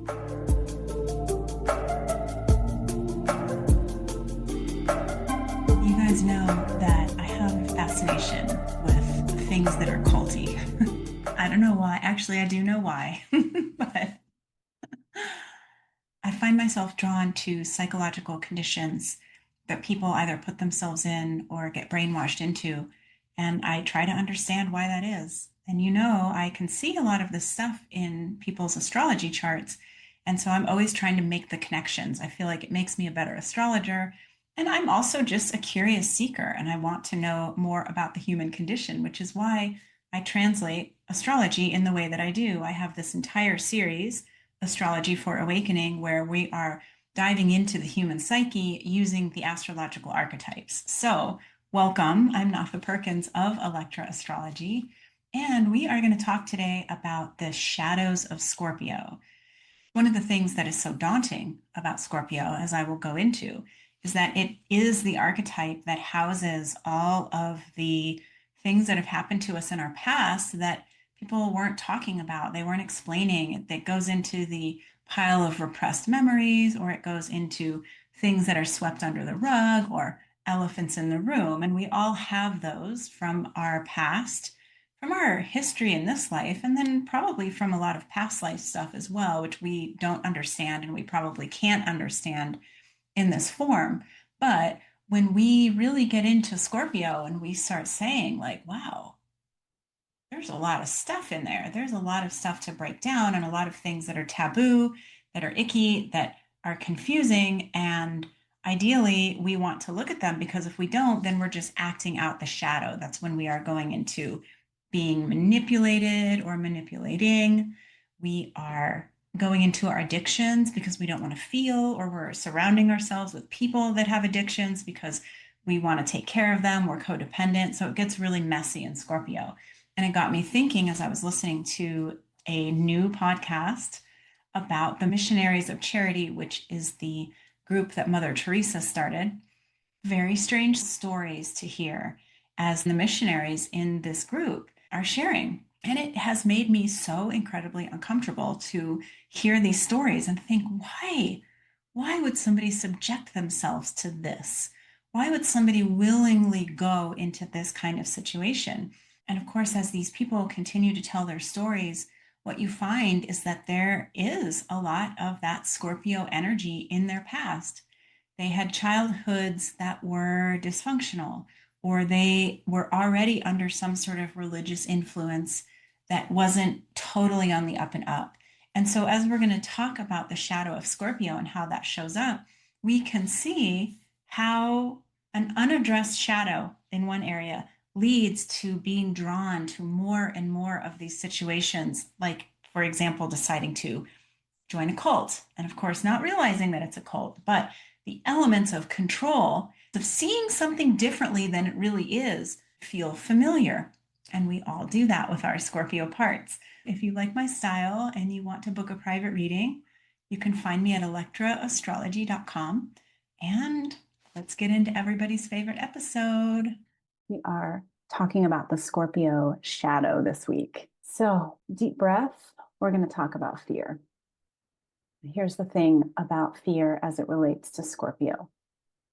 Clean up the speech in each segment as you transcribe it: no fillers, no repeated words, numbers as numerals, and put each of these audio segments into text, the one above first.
You guys know that I have a fascination with things that are culty. I don't know why. Actually, I do know why. But I find myself drawn to psychological conditions that people either put themselves in or get brainwashed into. And I try to understand why that is. And I can see a lot of this stuff in people's astrology charts. And so I'm always trying to make the connections. I feel like it makes me a better astrologer. And I'm also just a curious seeker, and I want to know more about the human condition, which is why I translate astrology in the way that I do. I have this entire series, Astrology for Awakening, where we are diving into the human psyche using the astrological archetypes. So, welcome. I'm Nafa Perkins of Electra Astrology, and we are going to talk today about the shadows of Scorpio. One of the things that is so daunting about Scorpio, as I will go into, is that it is the archetype that houses all of the things that have happened to us in our past that people weren't talking about. They weren't explaining. That goes into the pile of repressed memories, or it goes into things that are swept under the rug or elephants in the room. And we all have those from our past, from our history in this life, and then probably from a lot of past life stuff as well, which we don't understand and we probably can't understand in this form. But when we really get into Scorpio and we start saying, like, wow, there's a lot of stuff in there. There's a lot of stuff to break down and a lot of things that are taboo, that are icky, that are confusing. And ideally, we want to look at them, because if we don't, then we're just acting out the shadow. That's when we are going into being manipulated or manipulating. We are going into our addictions because we don't want to feel, or we're surrounding ourselves with people that have addictions because we want to take care of them. We're codependent. So it gets really messy in Scorpio. And it got me thinking as I was listening to a new podcast about the Missionaries of Charity, which is the group that Mother Teresa started. Very strange stories to hear as the missionaries in this group are sharing. And it has made me so incredibly uncomfortable to hear these stories and think, why? Why would somebody subject themselves to this? Why would somebody willingly go into this kind of situation? And of course, as these people continue to tell their stories, what you find is that there is a lot of that Scorpio energy in their past. They had childhoods that were dysfunctional, or they were already under some sort of religious influence that wasn't totally on the up and up. And so, as we're going to talk about the shadow of Scorpio and how that shows up, we can see how an unaddressed shadow in one area leads to being drawn to more and more of these situations, like, for example, deciding to join a cult. And of course, not realizing that it's a cult, but the elements of control, of seeing something differently than it really is, feel familiar. And we all do that with our Scorpio parts. If you like my style and you want to book a private reading, you can find me at electraastrology.com. And let's get into everybody's favorite episode. We are talking about the Scorpio shadow this week. So, deep breath. We're going to talk about fear. Here's the thing about fear as it relates to Scorpio.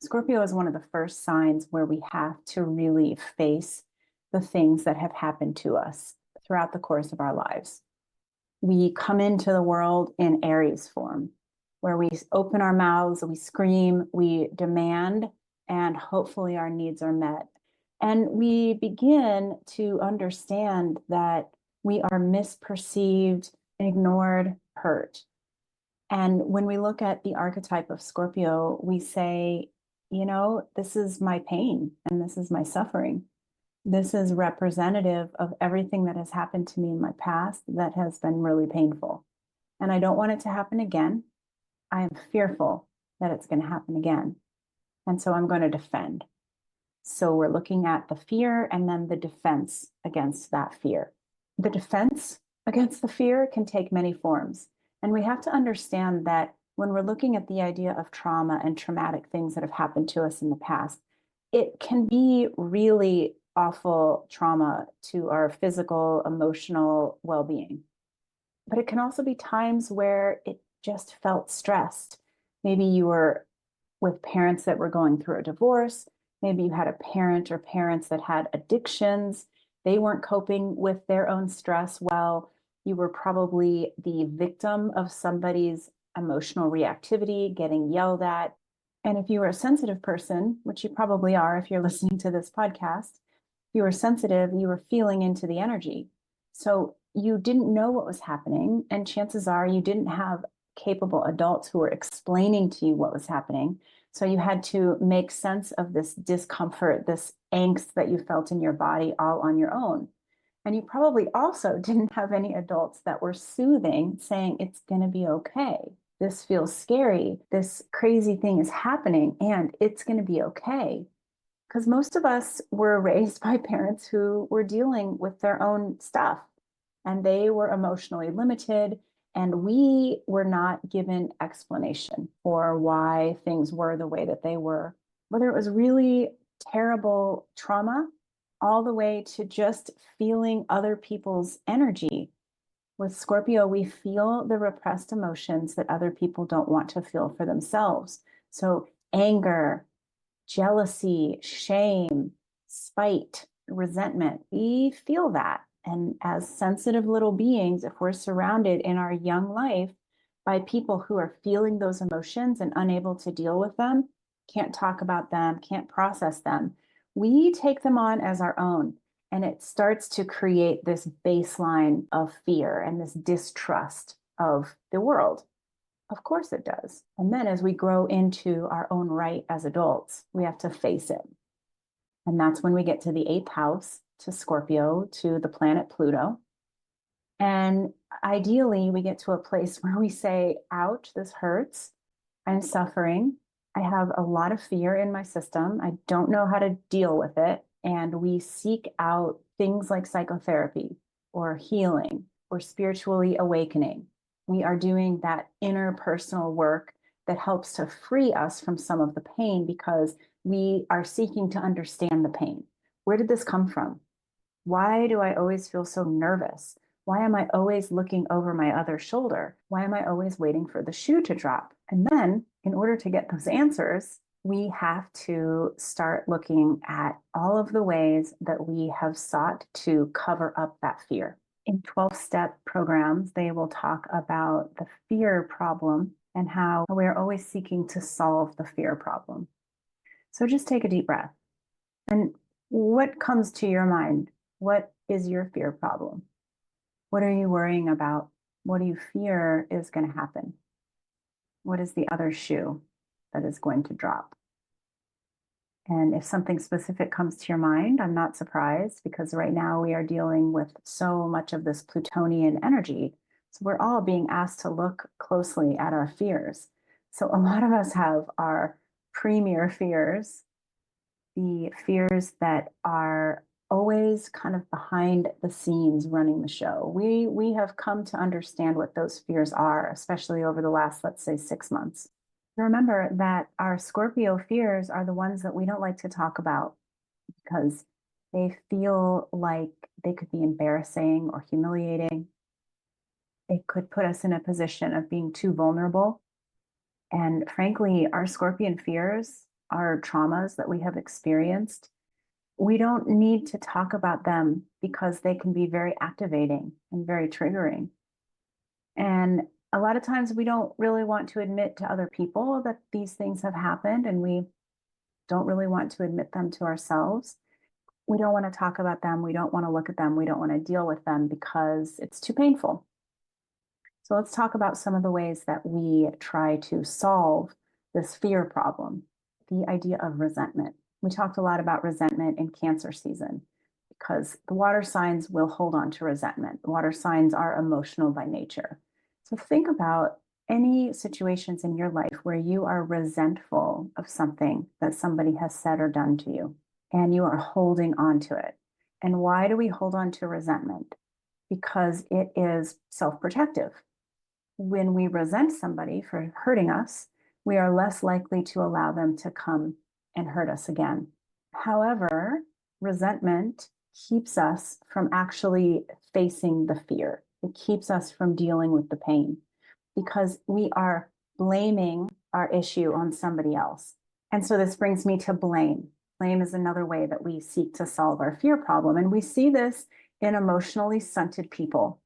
Scorpio is one of the first signs where we have to really face the things that have happened to us throughout the course of our lives. We come into the world in Aries form, where we open our mouths, we scream, we demand, and hopefully our needs are met. And we begin to understand that we are misperceived, ignored, hurt. And when we look at the archetype of Scorpio, we say, this is my pain and this is my suffering. This is representative of everything that has happened to me in my past that has been really painful. And I don't want it to happen again. I am fearful that it's going to happen again. And so I'm going to defend. So we're looking at the fear and then the defense against that fear. The defense against the fear can take many forms. And we have to understand that when we're looking at the idea of trauma and traumatic things that have happened to us in the past, it can be really awful trauma to our physical, emotional well-being. But it can also be times where it just felt stressed. Maybe you were with parents that were going through a divorce. Maybe you had a parent or parents that had addictions. They weren't coping with their own stress well. You were probably the victim of somebody's emotional reactivity, getting yelled at. And if you were a sensitive person, which you probably are if you're listening to this podcast, you were sensitive, you were feeling into the energy. So you didn't know what was happening. And chances are you didn't have capable adults who were explaining to you what was happening. So you had to make sense of this discomfort, this angst that you felt in your body all on your own. And you probably also didn't have any adults that were soothing, saying, it's going to be okay. This feels scary. This crazy thing is happening and it's going to be okay. Because most of us were raised by parents who were dealing with their own stuff and they were emotionally limited. And we were not given explanation for why things were the way that they were, whether it was really terrible trauma, all the way to just feeling other people's energy. With Scorpio, we feel the repressed emotions that other people don't want to feel for themselves. So, anger, jealousy, shame, spite, resentment, we feel that. And as sensitive little beings, if we're surrounded in our young life by people who are feeling those emotions and unable to deal with them, can't talk about them, can't process them, we take them on as our own. And it starts to create this baseline of fear and this distrust of the world. Of course it does. And then as we grow into our own right as adults, we have to face it. And that's when we get to the eighth house, to Scorpio, to the planet Pluto. And ideally, we get to a place where we say, ouch, this hurts. I'm suffering. I have a lot of fear in my system. I don't know how to deal with it. And we seek out things like psychotherapy or healing or spiritually awakening. We are doing that interpersonal work that helps to free us from some of the pain because we are seeking to understand the pain. Where did this come from? Why do I always feel so nervous? Why am I always looking over my other shoulder? Why am I always waiting for the shoe to drop? And then, in order to get those answers, we have to start looking at all of the ways that we have sought to cover up that fear. In 12-step programs, they will talk about the fear problem and how we're always seeking to solve the fear problem. So just take a deep breath. And what comes to your mind? What is your fear problem? What are you worrying about? What do you fear is going to happen? What is the other shoe that is going to drop? And if something specific comes to your mind, I'm not surprised because right now we are dealing with so much of this Plutonian energy. So we're all being asked to look closely at our fears. So a lot of us have our premier fears, the fears that are always kind of behind the scenes running the show. We have come to understand what those fears are, especially over the last, let's say, 6 months. Remember that our Scorpio fears are the ones that we don't like to talk about because they feel like they could be embarrassing or humiliating. They could put us in a position of being too vulnerable. And frankly, our Scorpion fears are traumas that we have experienced. We don't need to talk about them because they can be very activating and very triggering. And a lot of times we don't really want to admit to other people that these things have happened, and we don't really want to admit them to ourselves. We don't want to talk about them. We don't want to look at them. We don't want to deal with them because it's too painful. So let's talk about some of the ways that we try to solve this fear problem, the idea of resentment. We talked a lot about resentment in Cancer season because the water signs will hold on to resentment. Water signs are emotional by nature. So think about any situations in your life where you are resentful of something that somebody has said or done to you, and you are holding on to it. And why do we hold on to resentment? Because it is self-protective. When we resent somebody for hurting us, we are less likely to allow them to come and hurt us again. However, resentment keeps us from actually facing the fear. It keeps us from dealing with the pain. because we are blaming our issue on somebody else. And so this brings me to blame. Blame is another way that we seek to solve our fear problem. And we see this in emotionally stunted people.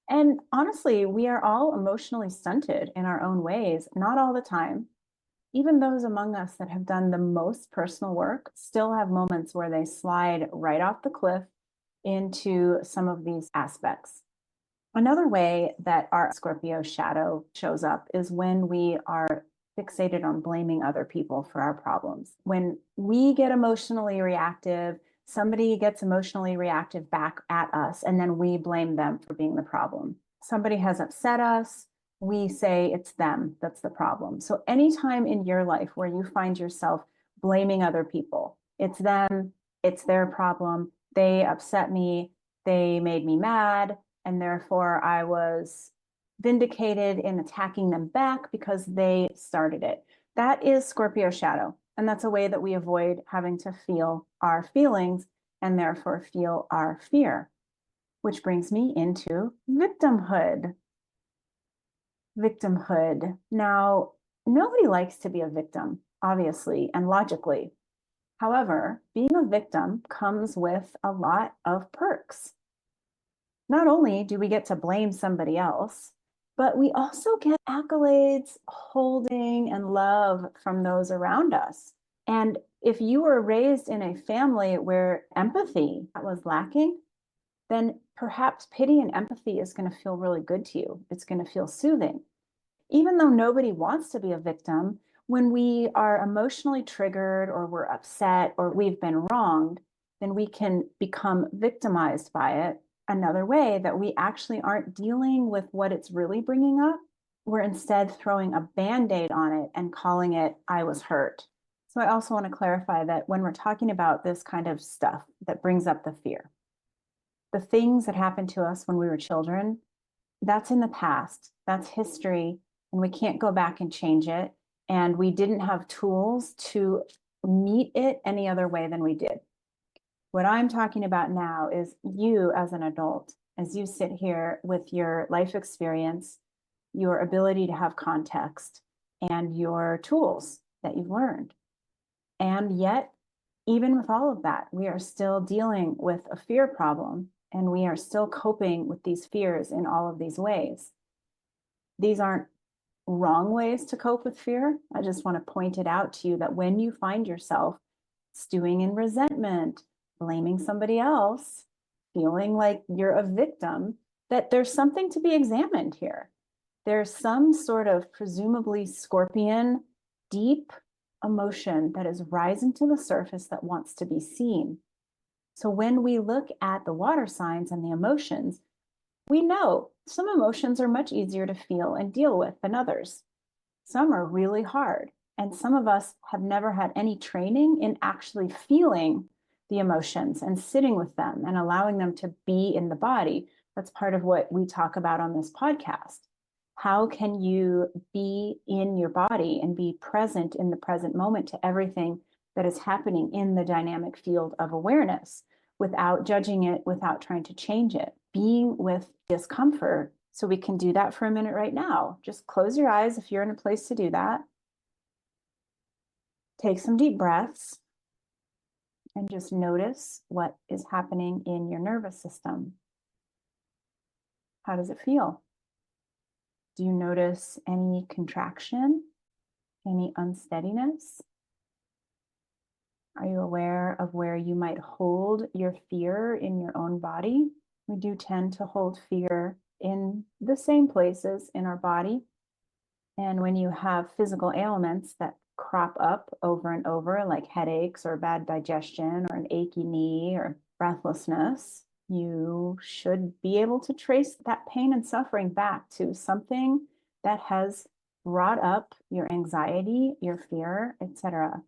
And honestly, we are all emotionally stunted in our own ways, not all the time. Even those among us that have done the most personal work still have moments where they slide right off the cliff into some of these aspects. Another way that our Scorpio shadow shows up is when we are fixated on blaming other people for our problems. When we get emotionally reactive, somebody gets emotionally reactive back at us, and then we blame them for being the problem. Somebody has upset us, we say it's them that's the problem. So, anytime in your life where you find yourself blaming other people, it's them, it's their problem, they upset me, they made me mad, and therefore I was vindicated in attacking them back because they started it. That is Scorpio shadow. And that's a way that we avoid having to feel our feelings and therefore feel our fear, which brings me into victimhood. Victimhood. Now, nobody likes to be a victim, obviously, and logically. However, being a victim comes with a lot of perks. Not only do we get to blame somebody else, but we also get accolades, holding, and love from those around us. And if you were raised in a family where empathy was lacking, then perhaps pity and empathy is going to feel really good to you. It's going to feel soothing. Even though nobody wants to be a victim, when we are emotionally triggered or we're upset or we've been wronged, then we can become victimized by it. Another way that we actually aren't dealing with what it's really bringing up, we're instead throwing a band-aid on it and calling it, I was hurt. So I also want to clarify that when we're talking about this kind of stuff that brings up the fear, the things that happened to us when we were children, that's in the past, that's history, and we can't go back and change it. And we didn't have tools to meet it any other way than we did. What I'm talking about now is you as an adult, as you sit here with your life experience, your ability to have context, and your tools that you've learned. And yet, even with all of that, we are still dealing with a fear problem, and we are still coping with these fears in all of these ways. These aren't wrong ways to cope with fear. I just want to point it out to you that when you find yourself stewing in resentment, blaming somebody else, feeling like you're a victim, that there's something to be examined here. There's some sort of presumably scorpion, deep emotion that is rising to the surface that wants to be seen. So when we look at the water signs and the emotions, we know some emotions are much easier to feel and deal with than others. Some are really hard. And some of us have never had any training in actually feeling the emotions and sitting with them and allowing them to be in the body. That's part of what we talk about on this podcast. How can you be in your body and be present in the present moment to everything that is happening in the dynamic field of awareness without judging it, without trying to change it, being with discomfort? So we can do that for a minute right now. Just close your eyes if you're in a place to do that. Take some deep breaths and just notice what is happening in your nervous system. How does it feel? Do you notice any contraction, any unsteadiness? Are you aware of where you might hold your fear in your own body? We do tend to hold fear in the same places in our body. And when you have physical ailments that crop up over and over, like headaches or bad digestion or an achy knee or breathlessness, you should be able to trace that pain and suffering back to something that has brought up your anxiety, your fear, etc.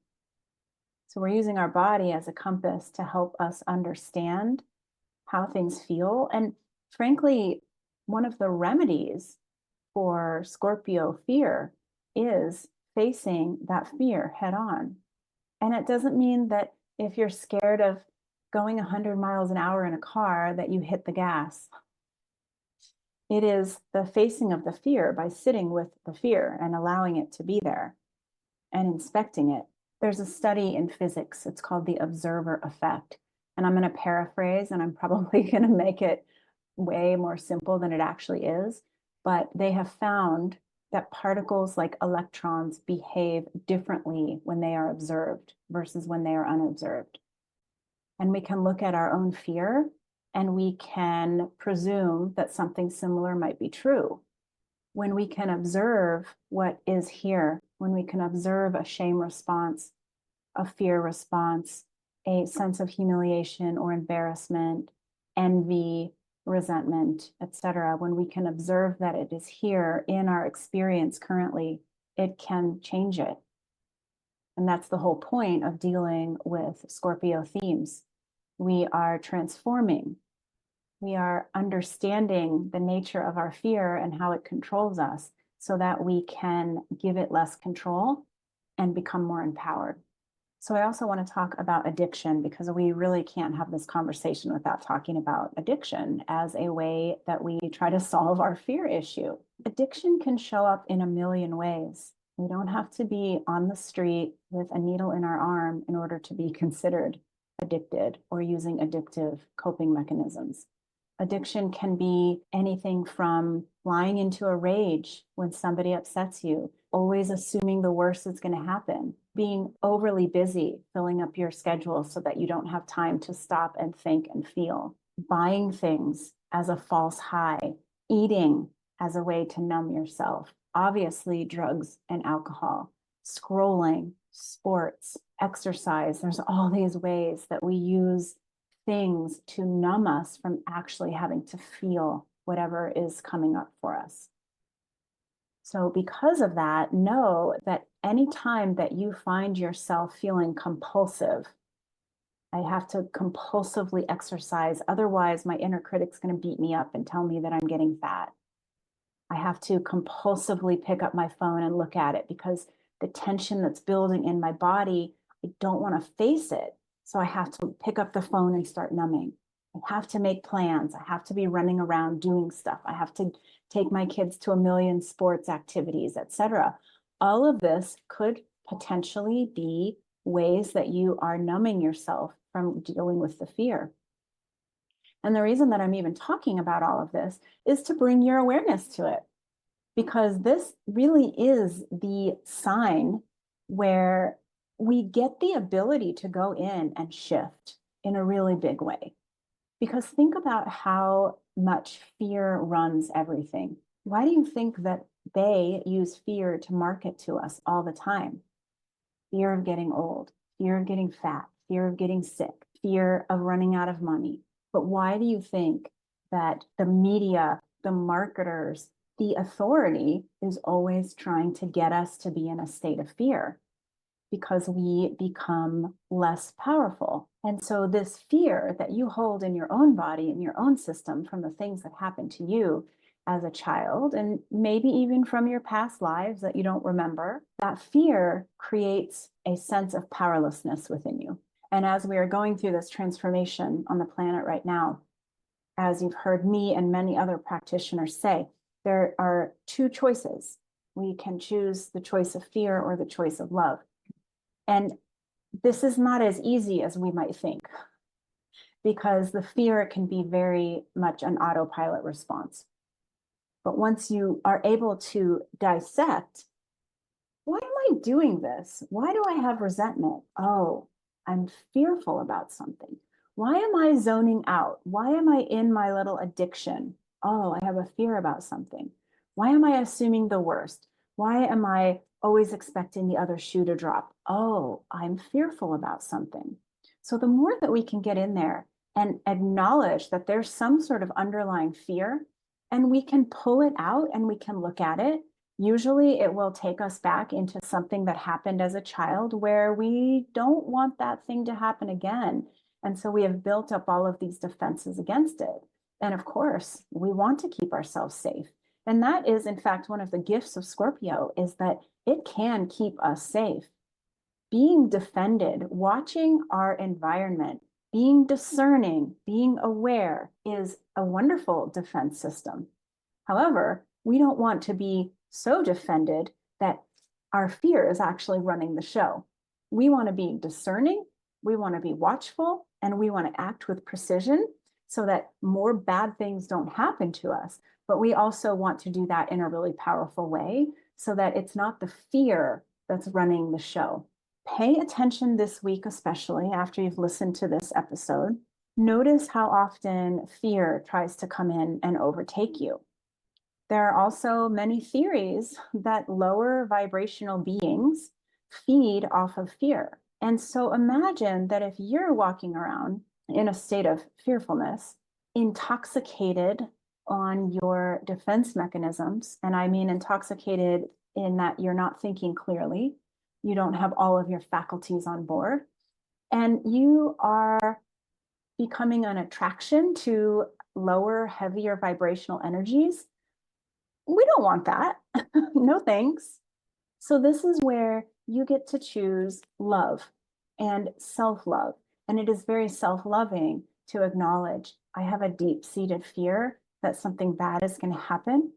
So we're using our body as a compass to help us understand how things feel. And frankly, one of the remedies for Scorpio fear is facing that fear head on. And it doesn't mean that if you're scared of going 100 miles an hour in a car, that you hit the gas. It is the facing of the fear by sitting with the fear and allowing it to be there and inspecting it. There's a study in physics, it's called the observer effect. And I'm going to paraphrase, and I'm probably going to make it way more simple than it actually is. But they have found that particles like electrons behave differently when they are observed versus when they are unobserved. And we can look at our own fear and we can presume that something similar might be true. When we can observe what is here, when we can observe a shame response, a fear response, a sense of humiliation or embarrassment, envy, resentment, etc., when we can observe that it is here in our experience currently, it can change it. And that's the whole point of dealing with Scorpio themes. We are transforming. We are understanding the nature of our fear and how it controls us so that we can give it less control and become more empowered. So I also want to talk about addiction because we really can't have this conversation without talking about addiction as a way that we try to solve our fear issue. Addiction can show up in a million ways. We don't have to be on the street with a needle in our arm in order to be considered addicted or using addictive coping mechanisms. Addiction can be anything from flying into a rage when somebody upsets you, always assuming the worst is going to happen, being overly busy, filling up your schedule so that you don't have time to stop and think and feel, buying things as a false high, eating as a way to numb yourself, obviously drugs and alcohol, scrolling, sports, exercise. There's all these ways that we use things to numb us from actually having to feel whatever is coming up for us. So because of that, know that anytime that you find yourself feeling compulsive, I have to compulsively exercise, otherwise my inner critic's going to beat me up and tell me that I'm getting fat. I have to compulsively pick up my phone and look at it because the tension that's building in my body, I don't want to face it. So I have to pick up the phone and start numbing. I have to make plans. I have to be running around doing stuff. I have to take my kids to a million sports activities, etc. All of this could potentially be ways that you are numbing yourself from dealing with the fear. And the reason that I'm even talking about all of this is to bring your awareness to it, because this really is the sign where we get the ability to go in and shift in a really big way. Because think about how much fear runs everything. Why do you think that they use fear to market to us all the time? Fear of getting old, fear of getting fat, fear of getting sick, fear of running out of money. But why do you think that the media, the marketers, the authority is always trying to get us to be in a state of fear? Because we become less powerful. And so this fear that you hold in your own body, in your own system from the things that happened to you as a child, and maybe even from your past lives that you don't remember, that fear creates a sense of powerlessness within you. And as we are going through this transformation on the planet right now, as you've heard me and many other practitioners say, there are two choices. We can choose the choice of fear or the choice of love. And this is not as easy as we might think, because the fear can be very much an autopilot response. But once you are able to dissect, why am I doing this? Why do I have resentment? Oh, I'm fearful about something. Why am I zoning out? Why am I in my little addiction? Oh, I have a fear about something. Why am I assuming the worst? Why am I always expecting the other shoe to drop? Oh, I'm fearful about something. So the more that we can get in there and acknowledge that there's some sort of underlying fear, and we can pull it out and we can look at it, usually it will take us back into something that happened as a child where we don't want that thing to happen again. And so we have built up all of these defenses against it. And of course, we want to keep ourselves safe. And that is, in fact, one of the gifts of Scorpio is that it can keep us safe. Being defended, watching our environment, being discerning, being aware is a wonderful defense system. However, we don't want to be so defended that our fear is actually running the show. We want to be discerning, we want to be watchful, and we want to act with precision so that more bad things don't happen to us. But we also want to do that in a really powerful way so that it's not the fear that's running the show. Pay attention this week, especially after you've listened to this episode. Notice how often fear tries to come in and overtake you. There are also many theories that lower vibrational beings feed off of fear. And so imagine that if you're walking around in a state of fearfulness, intoxicated on your defense mechanisms, and I mean intoxicated in that you're not thinking clearly, you don't have all of your faculties on board, and you are becoming an attraction to lower, heavier vibrational energies. We don't want that. No thanks. So this is where you get to choose love and self-love. And it is very self-loving to acknowledge I have a deep-seated fear that something bad is going to happen.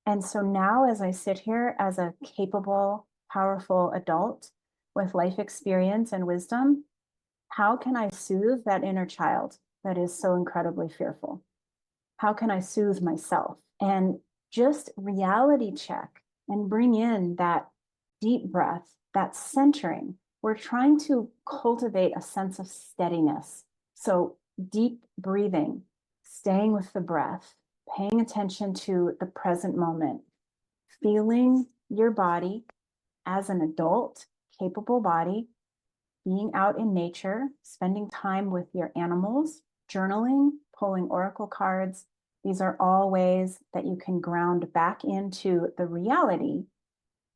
And so now, as I sit here as a capable, powerful adult with life experience and wisdom, how can I soothe that inner child that is so incredibly fearful? How can I soothe myself? And just reality check and bring in that deep breath, that centering. We're trying to cultivate a sense of steadiness. So deep breathing, staying with the breath, paying attention to the present moment, feeling your body as an adult, capable body, being out in nature, spending time with your animals, journaling, pulling oracle cards. These are all ways that you can ground back into the reality.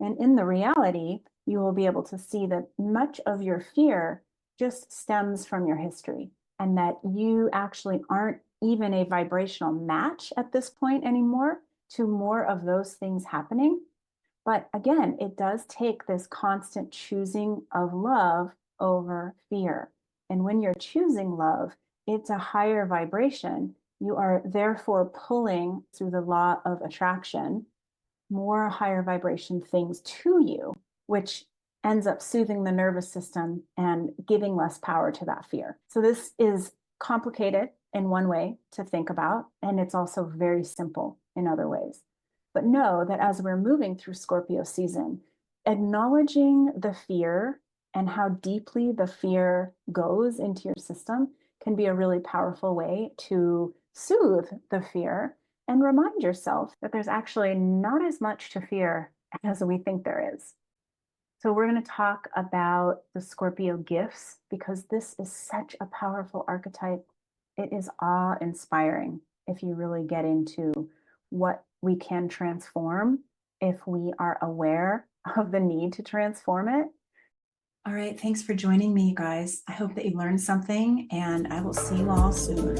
And in the reality, you will be able to see that much of your fear just stems from your history and that you actually aren't even a vibrational match at this point anymore to more of those things happening. But again, it does take this constant choosing of love over fear. And when you're choosing love, it's a higher vibration. You are therefore pulling through the law of attraction more higher vibration things to you, which ends up soothing the nervous system and giving less power to that fear. So this is complicated in one way to think about, and it's also very simple in other ways. But know that as we're moving through Scorpio season, acknowledging the fear and how deeply the fear goes into your system can be a really powerful way to soothe the fear and remind yourself that there's actually not as much to fear as we think there is. So we're going to talk about the Scorpio gifts because this is such a powerful archetype. It is awe-inspiring if you really get into what we can transform if we are aware of the need to transform it. All right, thanks for joining me, you guys. I hope that you learned something, and I will see you all soon.